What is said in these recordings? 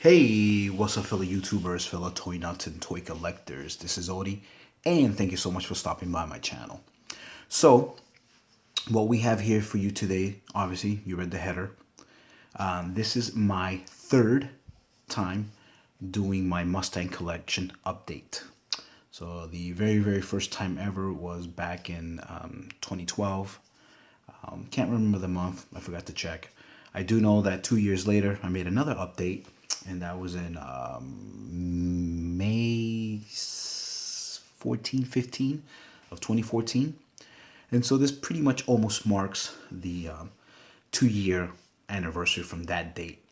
Hey, what's up, fellow YouTubers, fellow toy nuts, and toy collectors? This is Odie, and thank you so much for stopping by my channel. So, what we have here for you today, obviously, you read the header. This is my third time doing my Mustang collection update. So, the very first time ever was back in 2012. Can't remember the month, I forgot to check. I do know that 2 years later, I made another update, and that was in May 14, 15 of 2014. And so this pretty much almost marks the 2 year anniversary from that date.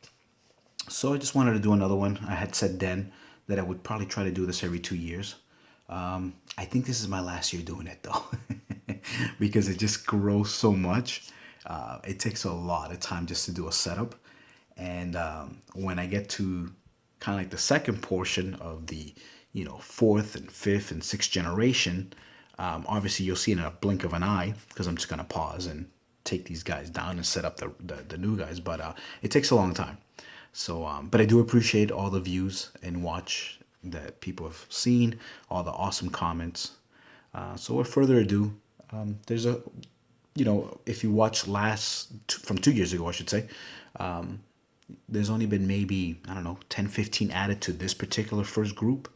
So I just wanted to do another one. I had said then that I would probably try to do this every 2 years. I think this is my last year doing it though, because it just grows so much. It takes a lot of time just to do a setup. And when I get to kind of like the second portion of the, fourth and fifth and sixth generation, obviously you'll see in a blink of an eye because I'm just going to pause and take these guys down and set up the new guys. But it takes a long time. So, but I do appreciate all the views and watch that people have seen, all the awesome comments. So without further ado, there's a, if you watch from 2 years ago, I should say, there's only been maybe, I don't know, 10, 15 added to this particular first group.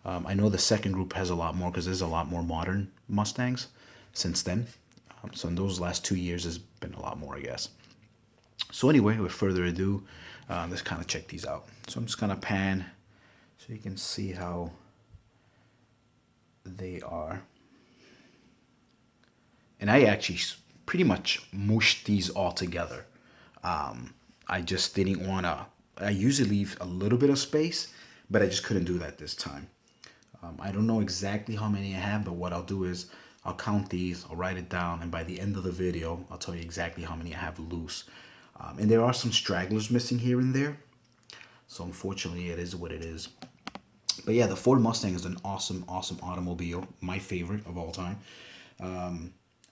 I know the second group has a lot more because there's a lot more modern Mustangs since then. So in those last 2 years, there's been a lot more, I guess. So anyway, with further ado, let's kind of check these out. So I'm just going to pan so you can see how they are. And I actually pretty much mushed these all together. I just didn't want to. I usually leave a little bit of space, but I just couldn't do that this time. I don't know exactly how many I have, but what I'll do is I'll count these, I'll write it down, and by the end of the video, I'll tell you exactly how many I have loose. And there are some stragglers missing here and there, so unfortunately it is what it is. But yeah, the Ford Mustang is an awesome automobile, my favorite of all time.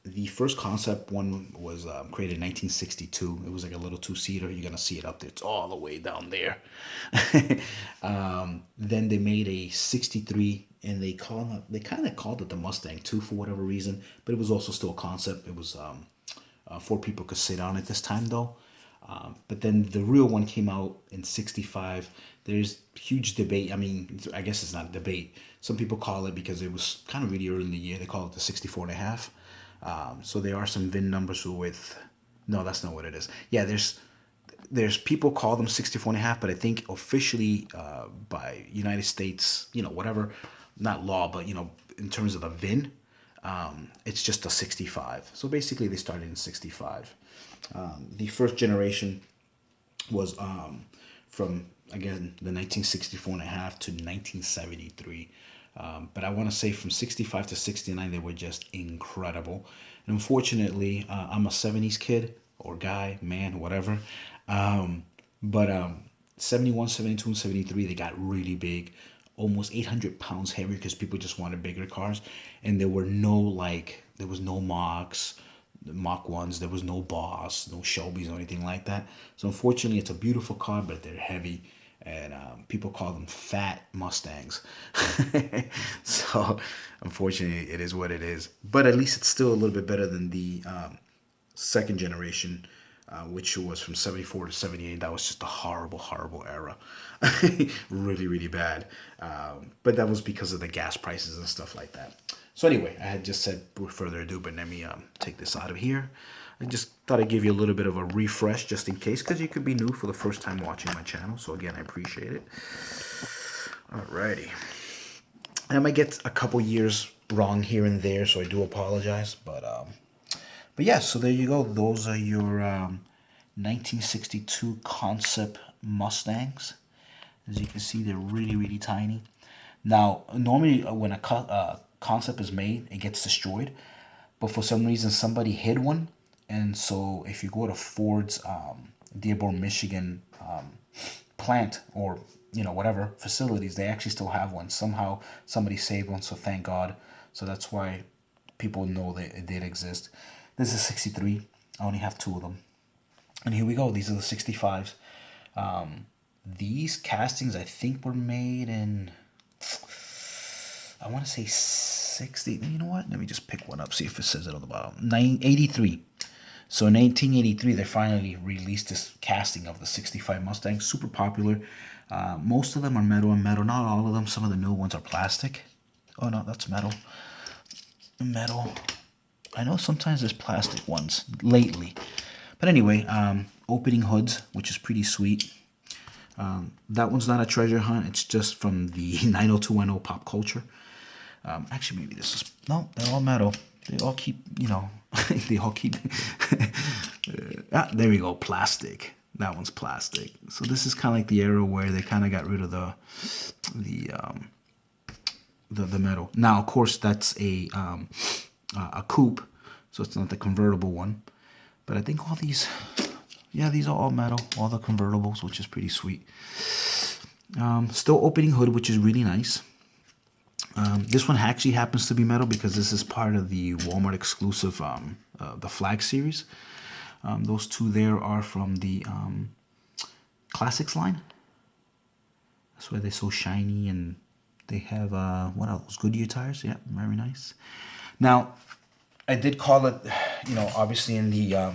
The first concept one was created in 1962. It was like a little two-seater. You're gonna see it up there. It's all the way down there. Then they made a '63, and they kind of called it the Mustang too for whatever reason. But it was also still a concept. It was four people could sit on it this time though. But then the real one came out in '65. There's huge debate. I mean, I guess it's not a debate. Some people call it, because it was kind of really early in the year, they call it the 64 and a half. So there are some VIN numbers with, no, that's not what it is. Yeah, there's people call them 64 and a half, but I think officially by United States, whatever, not law, but, in terms of the VIN, it's just a 65. So basically they started in 65. The first generation was from, again, the 1964 and a half to 1973. But I want to say from 65 to 69, they were just incredible. And unfortunately, I'm a 70s kid or guy, man, whatever. But 71, 72, and 73, they got really big, almost 800 pounds heavier because people just wanted bigger cars. And there was no Mach 1s, there was no Boss, no Shelbys or anything like that. So unfortunately, it's a beautiful car, but they're heavy. And people call them fat Mustangs. So unfortunately, it is what it is. But at least it's still a little bit better than the second generation, which was from 74 to 78. That was just a horrible era. Really bad. But that was because of the gas prices and stuff like that. So anyway, I had just said with further ado, but let me take this out of here. I just thought I'd give you a little bit of a refresh just in case, because you could be new for the first time watching my channel. So again, I appreciate it. Alrighty. I might get a couple years wrong here and there, so I do apologize. But yeah, so there you go. Those are your 1962 concept Mustangs. As you can see, they're really tiny. Now, normally when a concept is made, it gets destroyed. But for some reason, somebody hid one. And so if you go to Ford's Dearborn, Michigan plant, or, whatever facilities, they actually still have one. Somehow somebody saved one, so thank God. So that's why people know that it did exist. This is 63. I only have two of them. And here we go. These are the 65s. These castings, I think, were made in, I want to say 60. You know what? Let me just pick one up, see if it says it on the bottom. 983. So in 1983, they finally released this casting of the 65 Mustang. Super popular. Most of them are metal and metal. Not all of them. Some of the new ones are plastic. Oh, no, that's metal. Metal. I know sometimes there's plastic ones lately. But anyway, opening hoods, which is pretty sweet. That one's not a treasure hunt. It's just from the 90210 pop culture. Actually, maybe this is... No, they're all metal. They all keep, they all keep... there we go, plastic. That one's plastic. So this is kind of like the era where they kind of got rid of the metal. Now, of course, that's a coupe, so it's not the convertible one. But I think all these... Yeah, these are all metal, all the convertibles, which is pretty sweet. Still opening hood, which is really nice. This one actually happens to be metal because this is part of the Walmart exclusive, the Flag series. Those two there are from the Classics line. That's why they're so shiny, and they have, what are those, Goodyear tires? Yeah, very nice. Now, I did call it, obviously in the...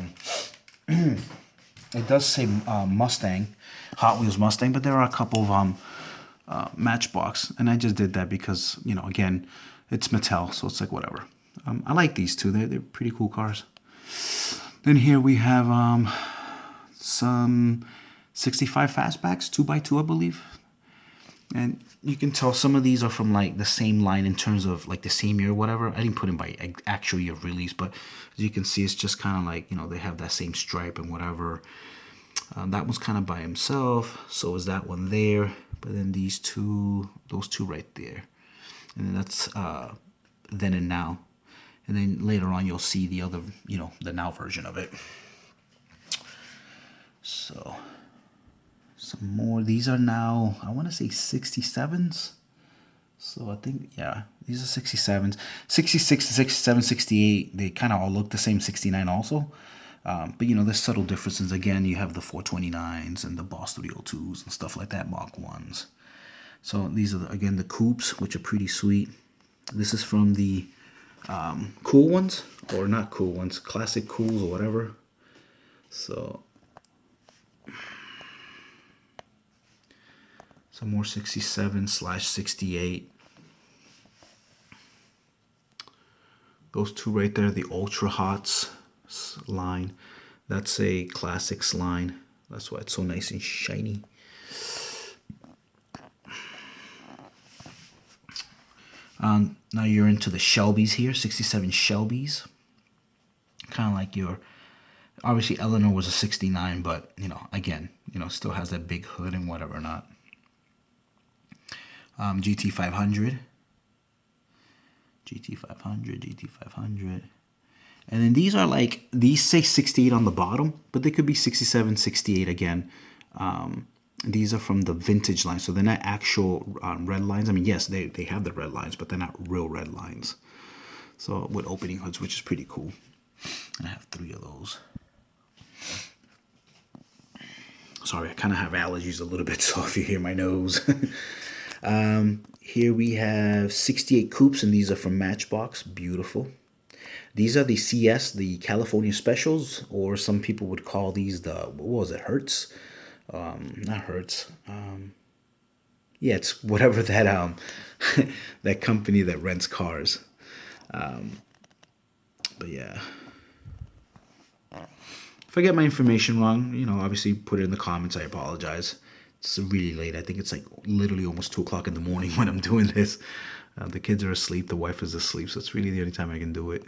It does say Mustang, Hot Wheels Mustang, but there are a couple of Matchbox, and I just did that because, again, it's Mattel, so it's like whatever. I like these two. They're pretty cool cars. Then here we have some 65 fastbacks, 2x2, I believe. And you can tell some of these are from like the same line in terms of like the same year or whatever. I didn't put in by actual year of release, but as you can see, it's just kind of like, they have that same stripe and whatever. That one's kind of by himself. So is that one there. But then those two right there. And then that's then and now. And then later on, you'll see the other, the now version of it. So... some more. These are now, I want to say 67s. So I think, yeah, these are 67s. 66, 67, 68, they kind of all look the same. 69 also. But, there's subtle differences. Again, you have the 429s and the Boss 302s and stuff like that, Mach 1s. So these are, again, the coupes, which are pretty sweet. This is from the cool ones, or not cool ones, classic cools or whatever. So... some more 67/68. Those two right there, the Ultra Hots line. That's a Classics line. That's why it's so nice and shiny. Now you're into the Shelbys here, 67 Shelbys. Kind of like your... obviously, Eleanor was a 69, but, again, still has that big hood and whatever not. GT500, GT500, and then these are like, these say 68 on the bottom, but they could be 67, 68 again. These are from the vintage line, so they're not actual red lines. I mean, yes, they have the red lines, but they're not real red lines. So with opening hoods, which is pretty cool. And I have 3 of those. Sorry, I kind of have allergies a little bit, so if you hear my nose. Here we have 68 coupes, and these are from Matchbox. Beautiful. These are the CS, the California Specials, or some people would call these the, what was it, Hertz? Not Hertz. Yeah, it's whatever that that company that rents cars. But yeah. If I get my information wrong, obviously put it in the comments. I apologize. It's really late. I think it's like literally almost 2 o'clock in the morning when I'm doing this. The kids are asleep. The wife is asleep. So it's really the only time I can do it.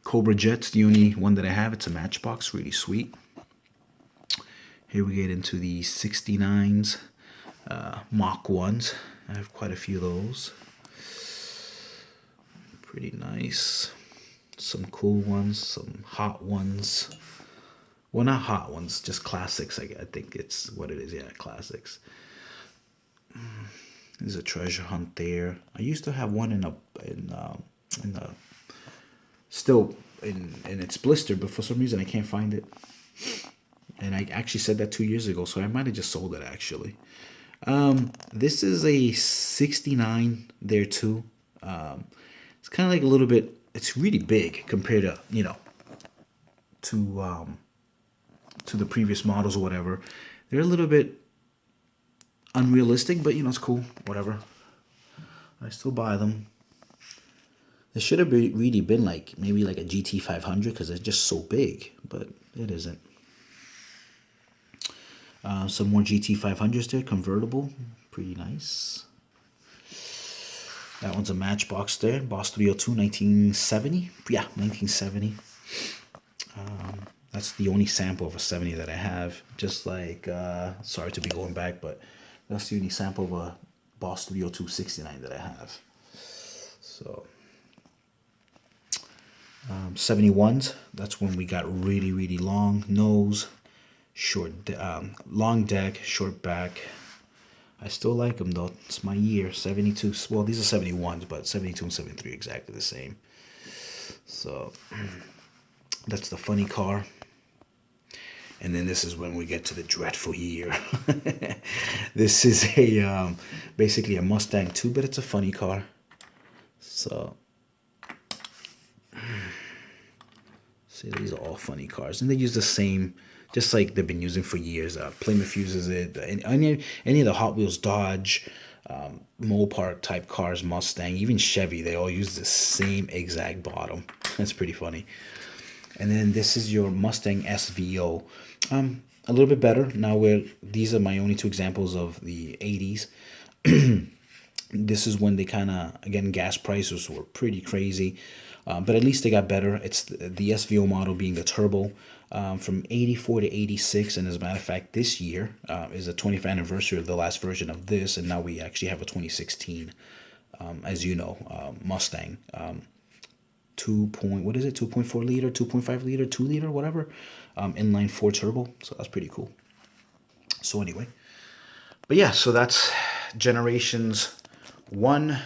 Cobra Jet's the only one that I have. It's a Matchbox. Really sweet. Here we get into the 69s. Mach 1s. I have quite a few of those. Pretty nice. Some cool ones. Some hot ones. Well, not hot ones, just classics. I think it's what it is. Yeah, classics. There's a treasure hunt there. I used to have one still in its blister, but for some reason I can't find it. And I actually said that 2 years ago, so I might have just sold it actually. This is a 69 there too. It's kind of like a little bit, it's really big compared to, to the previous models or whatever. They're a little bit unrealistic, but it's cool, whatever. I still buy them. It should have really been like maybe like a GT 500 because it's just so big, but it isn't. Some more GT 500s there, convertible, pretty nice. That one's a Matchbox there, Boss 302, 1970. Yeah, 1970. That's the only sample of a 70 that I have. Just like, sorry to be going back, but that's the only sample of a Boss 302 69 that I have. So, 71s, that's when we got really, really long nose, long deck, short back. I still like them though. It's my year, 72. Well, these are 71s, but 72 and 73 exactly the same. So that's the funny car. And then this is when we get to the dreadful year. This is a basically a Mustang 2, but it's a funny car. So see, these are all funny cars, and they use the same, just like they've been using for years. Plymouth uses it. Any of the Hot Wheels, Dodge, Mopar type cars, Mustang, even Chevy, they all use the same exact bottom. That's pretty funny. And then this is your Mustang SVO. A little bit better. Now these are my only two examples of the 80s. This is when they kind of, again, gas prices were pretty crazy. But at least they got better. It's the SVO model being the turbo from 84 to 86. And as a matter of fact, this year is the 20th anniversary of the last version of this. And now we actually have a 2016, as you know, Mustang. 2.4 liter, 2.5 liter, 2 liter, whatever, inline 4 turbo. So that's pretty cool. So anyway, but yeah, so that's generations 1,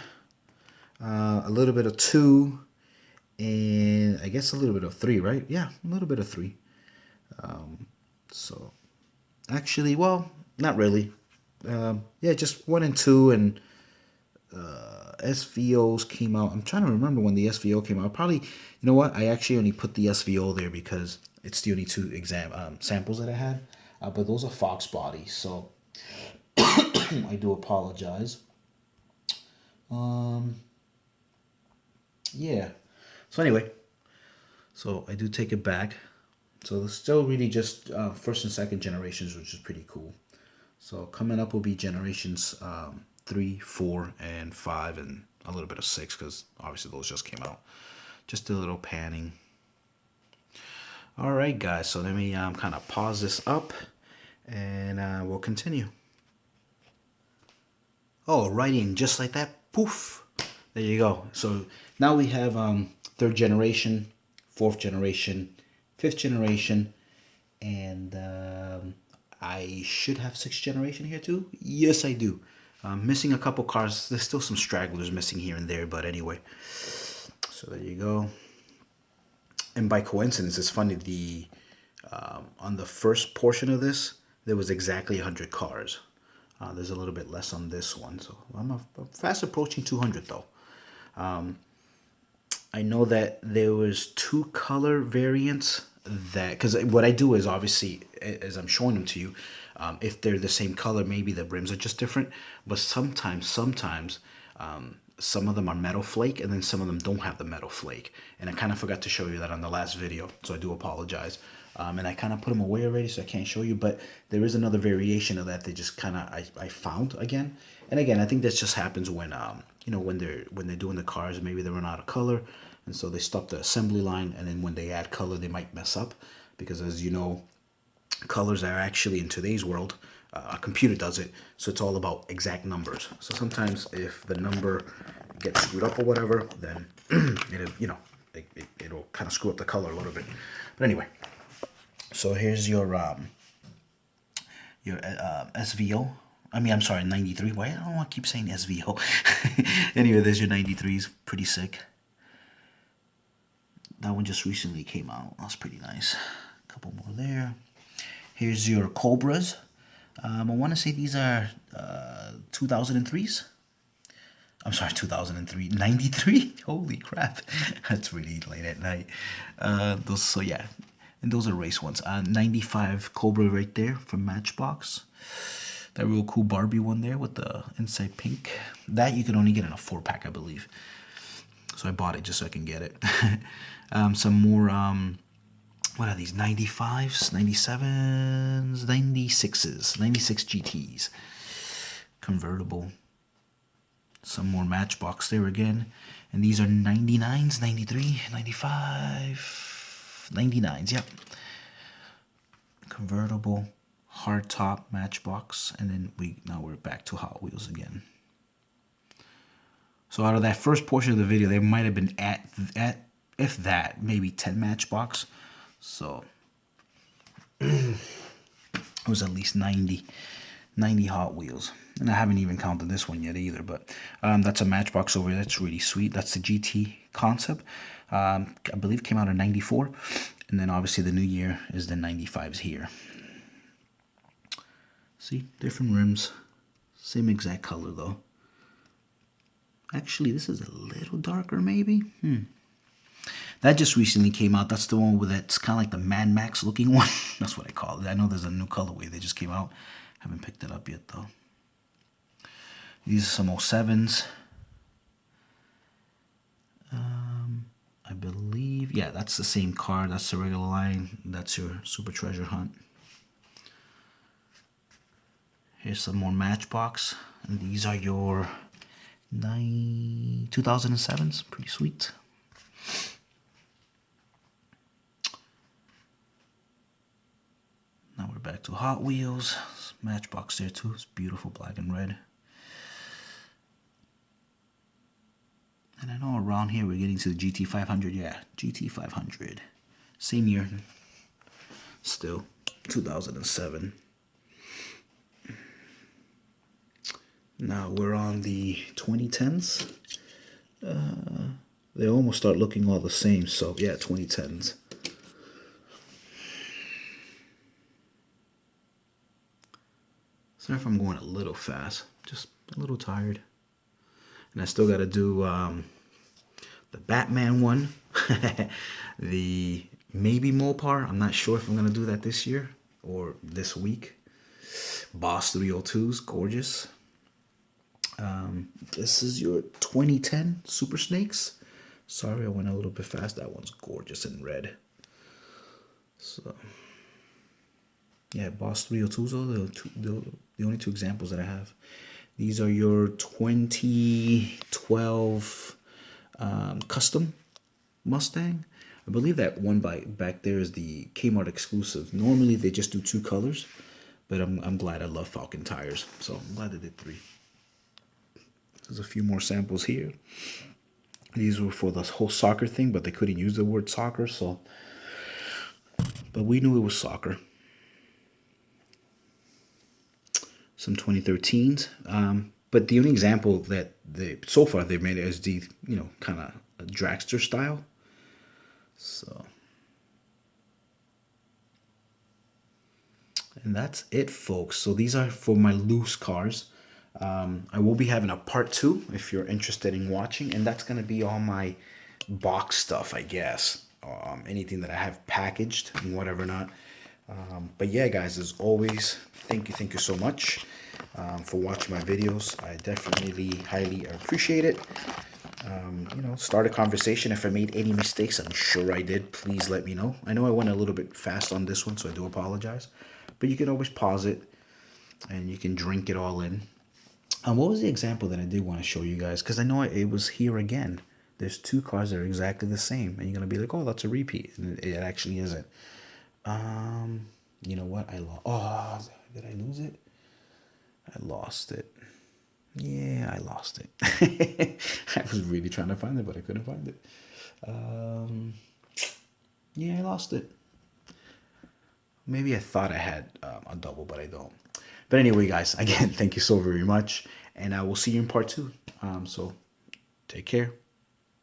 a little bit of 2, and I guess a little bit of 3, right? Yeah, a little bit of 3. So actually, well, not really. Yeah, just 1 and 2, and SVOs came out. I'm trying to remember when the SVO came out. Probably, you know what? I actually only put the SVO there because it's the only two samples that I had. But those are Fox bodies, so I do apologize. Yeah. So anyway, so I do take it back. So it's still really just first and second generations, which is pretty cool. So coming up will be generations 3, 4, and 5, and a little bit of 6, because obviously those just came out. Just a little panning. All right, guys. So let me kind of pause this up, and we'll continue. Oh, right in, just like that. Poof. There you go. So now we have 3rd generation, 4th generation, 5th generation, and I should have 6th generation here too. Yes, I do. Missing a couple cars. There's still some stragglers missing here and there, but anyway. So there you go. And by coincidence, it's funny, the on the first portion of this, there was exactly 100 cars. There's a little bit less on this one, so I'm fast approaching 200 though. I know that there was 2 color variants that, because what I do is obviously, as I'm showing them to you, if they're the same color, maybe the rims are just different. But sometimes, some of them are metal flake, and then some of them don't have the metal flake. And I kind of forgot to show you that on the last video, so I do apologize. And I kind of put them away already, so I can't show you. But there is another variation of that they just kind of I found again. And again, I think this just happens when when they're doing the cars, maybe they run out of color, and so they stop the assembly line. And then when they add color, they might mess up, because as you know, colors are actually, in today's world, a computer does it, so it's all about exact numbers. So sometimes if the number gets screwed up or whatever, then it'll kind of screw up the color a little bit. But anyway, so here's your SVO. I'm sorry, 93. Why I don't want to keep saying SVO. Anyway, there's your 93s. Pretty sick. That one just recently came out. That's pretty nice. A couple more there. Here's your Cobras. I want to say these are 2003s. I'm sorry, 2003, 93. Holy crap, that's really late at night. So yeah, and those are race ones. 95 Cobra right there from Matchbox. That real cool Barbie one there with the inside pink. That you can only get in a 4-pack, I believe. So I bought it just so I can get it. Some more, what are these? 95s, 97s, 96s, 96 GTs. Convertible. Some more Matchbox there again. And these are 99s, 93, 95, 99s, yep. Convertible, hard top Matchbox, and then now we're back to Hot Wheels again. So out of that first portion of the video, there might have been at if that, maybe 10 Matchbox. So it was at least 90 Hot Wheels. And I haven't even counted this one yet either, but that's a Matchbox over there. That's really sweet. That's the GT concept. I believe it came out in 94. And then obviously the new year is the 95s here. See, different rims. Same exact color though. Actually, this is a little darker maybe. That just recently came out. That's the one with that's kind of like the Mad Max looking one. That's what I call it. I know there's a new colorway that just came out. Haven't picked it up yet though. These are some 07s. I believe, yeah, that's the same car. That's the regular line. That's your Super Treasure Hunt. Here's some more Matchbox. And these are your 2007s. Pretty sweet. Now we're back to Hot Wheels. Matchbox there too. It's beautiful, black and red. And I know around here we're getting to the GT500. Yeah, GT500. Same year. Still, 2007. Now we're on the 2010s. They almost start looking all the same. So yeah, 2010s. Sorry if I'm going a little fast. Just a little tired. And I still got to do the Batman one. The maybe Mopar. I'm not sure if I'm going to do that this year or this week. Boss 302s. Gorgeous. This is your 2010 Super Snakes. Sorry, I went a little bit fast. That one's gorgeous in red. So, yeah, Boss 302s are the only two examples that I have. These are your 2012 custom Mustang. I believe that one back there is the Kmart exclusive. Normally they just do 2 colors, but I'm glad. I love Falcon tires, so I'm glad they did 3. There's a few more samples here. These were for the whole soccer thing, but they couldn't use the word soccer, so. But we knew it was soccer. Some 2013s, but the only example that so far they've made is the kind of dragster style. So, and that's it, folks. So these are for my loose cars. I will be having a part 2 if you're interested in watching, and that's gonna be all my box stuff, I guess. Anything that I have packaged and whatever not. But yeah, guys, as always, thank you so much for watching my videos. I definitely highly appreciate it. Start a conversation. If I made any mistakes, I'm sure I did. Please let me know. I know I went a little bit fast on this one, so I do apologize. But you can always pause it, and you can drink it all in. What was the example that I did want to show you guys? Because I know it was here again. There's 2 cars that are exactly the same, and you're gonna be like, "Oh, that's a repeat," and it actually isn't. You know what? I lost. Oh, did I lose it? I lost it. Yeah, I lost it. I was really trying to find it, but I couldn't find it. Yeah, I lost it. Maybe I thought I had a double, but I don't. But anyway, guys, again, thank you so very much, and I will see you in part 2. So take care.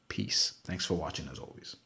Peace. Thanks for watching, as always.